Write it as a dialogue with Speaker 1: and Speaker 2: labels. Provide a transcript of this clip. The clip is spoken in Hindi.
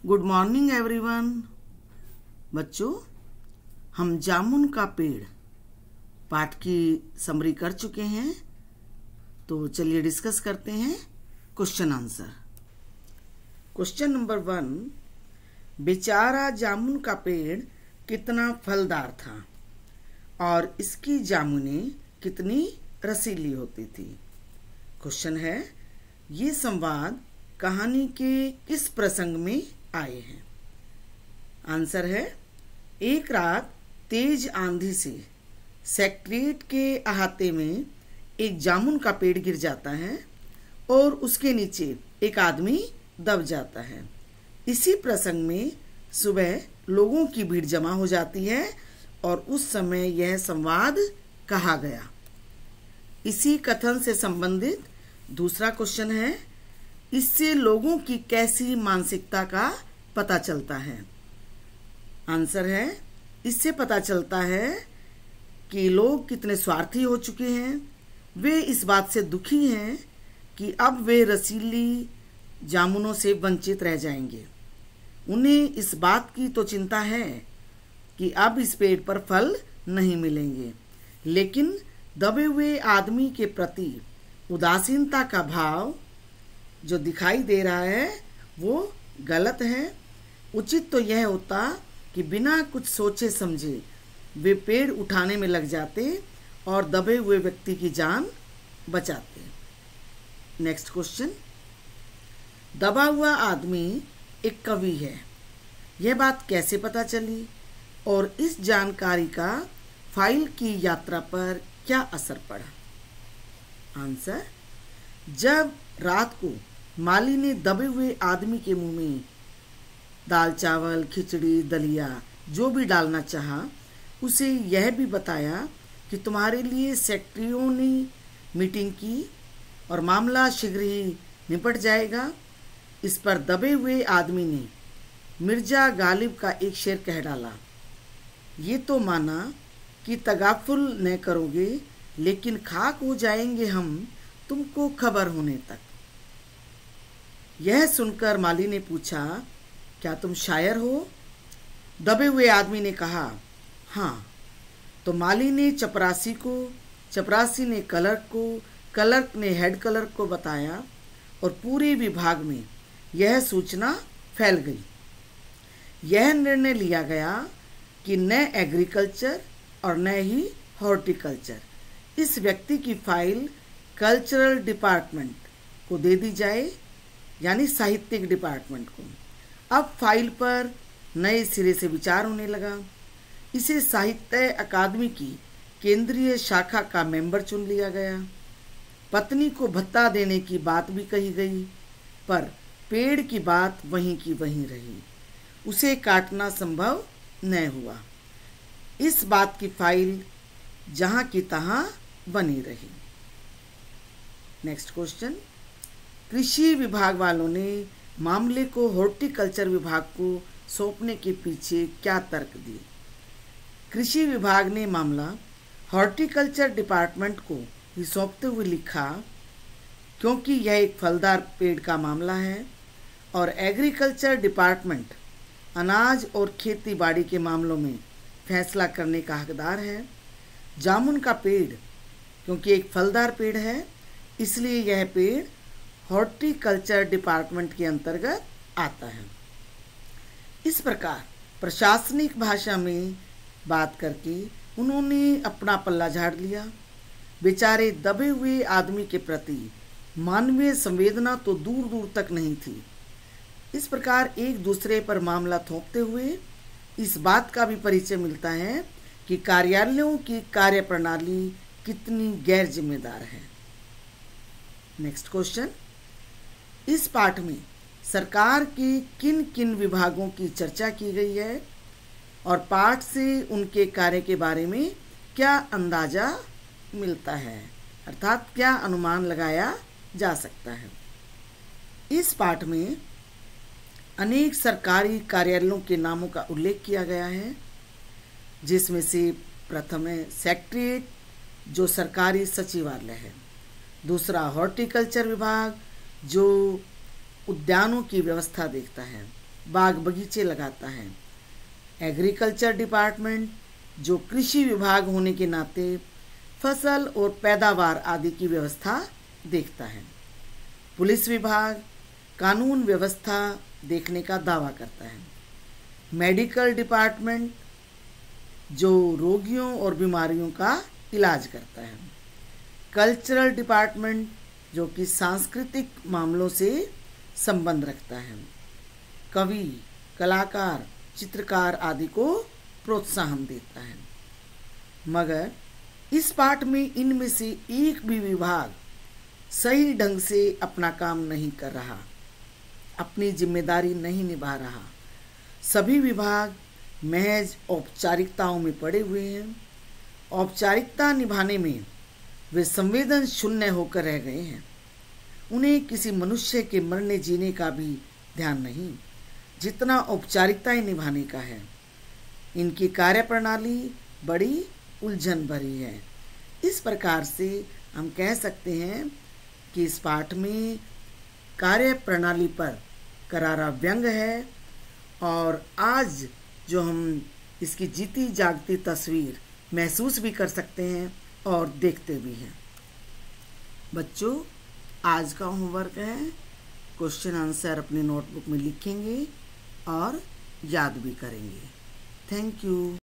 Speaker 1: Good morning everyone. बच्चों, हम जामुन का पेड़ पाठ की समरी कर चुके हैं, तो चलिए डिस्कस करते हैं क्वेश्चन आंसर। क्वेश्चन नंबर 1, बेचारा जामुन का पेड़ कितना फलदार था और इसकी जामुनें कितनी रसीली होती थी। क्वेश्चन है, ये संवाद कहानी के किस प्रसंग में आए हैं। आंसर है, एक रात तेज आंधी से सेक्रेटरीट के अहाते में एक जामुन का पेड़ गिर जाता है और उसके नीचे एक आदमी दब जाता है। इसी प्रसंग में सुबह लोगों की भीड़ जमा हो जाती है और उस समय यह संवाद कहा गया। इसी कथन से संबंधित दूसरा क्वेश्चन है, इससे लोगों की कैसी मानसिकता का पता चलता है। आंसर है, इससे पता चलता है कि लोग कितने स्वार्थी हो चुके हैं। वे इस बात से दुखी हैं कि अब वे रसीली जामुनों से वंचित रह जाएंगे। उन्हें इस बात की तो चिंता है कि अब इस पेड़ पर फल नहीं मिलेंगे, लेकिन दबे हुए आदमी के प्रति उदासीनता का भाव जो दिखाई दे रहा है वो गलत है। उचित तो यह होता कि बिना कुछ सोचे समझे वे पेड़ उठाने में लग जाते और दबे हुए व्यक्ति की जान बचाते। नेक्स्ट क्वेश्चन, दबा हुआ आदमी एक कवि है, यह बात कैसे पता चली और इस जानकारी का फाइल की यात्रा पर क्या असर पड़ा। आंसर, जब रात को माली ने दबे हुए आदमी के मुंह में दाल चावल खिचड़ी दलिया जो भी डालना चाहा, उसे यह भी बताया कि तुम्हारे लिए सेक्रेटरियों ने मीटिंग की और मामला शीघ्र ही निपट जाएगा। इस पर दबे हुए आदमी ने मिर्जा गालिब का एक शेर कह डाला, ये तो माना कि तगाफुल न करोगे, लेकिन खाक हो जाएंगे हम तुमको खबर होने तक। यह सुनकर माली ने पूछा, क्या तुम शायर हो? दबे हुए आदमी ने कहा, हाँ। तो माली ने चपरासी को, चपरासी ने क्लर्क को, क्लर्क ने हेड क्लर्क को बताया और पूरे विभाग में यह सूचना फैल गई। यह निर्णय लिया गया कि न एग्रीकल्चर और न ही हॉर्टिकल्चर इस व्यक्ति की फाइल कल्चरल डिपार्टमेंट को दे दी जाए, यानी साहित्यिक डिपार्टमेंट को। अब फाइल पर नए सिरे से विचार होने लगा। इसे साहित्य अकादमी की केंद्रीय शाखा का मेंबर चुन लिया गया। पत्नी को भत्ता देने की बात भी कही गई, पर पेड़ की बात वहीं की वहीं रही। उसे काटना संभव न हुआ। इस बात की फाइल जहां की तहां बनी रही। नेक्स्ट क्वेश्चन, कृषि विभाग वालों ने मामले को हॉर्टिकल्चर विभाग को सौंपने के पीछे क्या तर्क दिए। कृषि विभाग ने मामला हॉर्टिकल्चर डिपार्टमेंट को ही सौंपते हुए लिखा, क्योंकि यह एक फलदार पेड़ का मामला है और एग्रीकल्चर डिपार्टमेंट अनाज और खेती बाड़ी के मामलों में फैसला करने का हकदार है। जामुन का पेड़ क्योंकि एक फलदार पेड़ है, इसलिए यह पेड़ हॉर्टिकल्चर डिपार्टमेंट के अंतर्गत आता है। इस प्रकार प्रशासनिक भाषा में बात करके उन्होंने अपना पल्ला झाड़ लिया। बेचारे दबे हुए आदमी के प्रति मानवीय संवेदना तो दूर दूर तक नहीं थी। इस प्रकार एक दूसरे पर मामला थोपते हुए इस बात का भी परिचय मिलता है कि कार्यालयों की कार्यप्रणाली कितनी गैर जिम्मेदार है। नेक्स्ट क्वेश्चन, इस पाठ में सरकार के किन किन विभागों की चर्चा की गई है और पाठ से उनके कार्य के बारे में क्या अंदाजा मिलता है, अर्थात क्या अनुमान लगाया जा सकता है। इस पाठ में अनेक सरकारी कार्यालयों के नामों का उल्लेख किया गया है, जिसमें से प्रथम है सेक्रेटरीट जो सरकारी सचिवालय है, दूसरा हॉर्टिकल्चर विभाग जो उद्यानों की व्यवस्था देखता है, बाग बगीचे लगाता है। एग्रीकल्चर डिपार्टमेंट जो कृषि विभाग होने के नाते फसल और पैदावार आदि की व्यवस्था देखता है। पुलिस विभाग कानून व्यवस्था देखने का दावा करता है। मेडिकल डिपार्टमेंट जो रोगियों और बीमारियों का इलाज करता है। कल्चरल डिपार्टमेंट जो कि सांस्कृतिक मामलों से संबंध रखता है। कवि, कलाकार, चित्रकार आदि को प्रोत्साहन देता है। मगर इस पाठ में इनमें से एक भी विभाग सही ढंग से अपना काम नहीं कर रहा, अपनी जिम्मेदारी नहीं निभा रहा। सभी विभाग महज औपचारिकताओं में पड़े हुए हैं। औपचारिकता निभाने में वे संवेदन शून्य होकर रह गए हैं। उन्हें किसी मनुष्य के मरने जीने का भी ध्यान नहीं, जितना औपचारिकताएं निभाने का है। इनकी कार्यप्रणाली बड़ी उलझन भरी है। इस प्रकार से हम कह सकते हैं कि इस पाठ में कार्यप्रणाली पर करारा व्यंग है और आज जो हम इसकी जीती जागती तस्वीर महसूस भी कर सकते हैं और देखते भी हैं। बच्चों, आज का होमवर्क है क्वेश्चन आंसर अपनी नोटबुक में लिखेंगे और याद भी करेंगे। Thank you.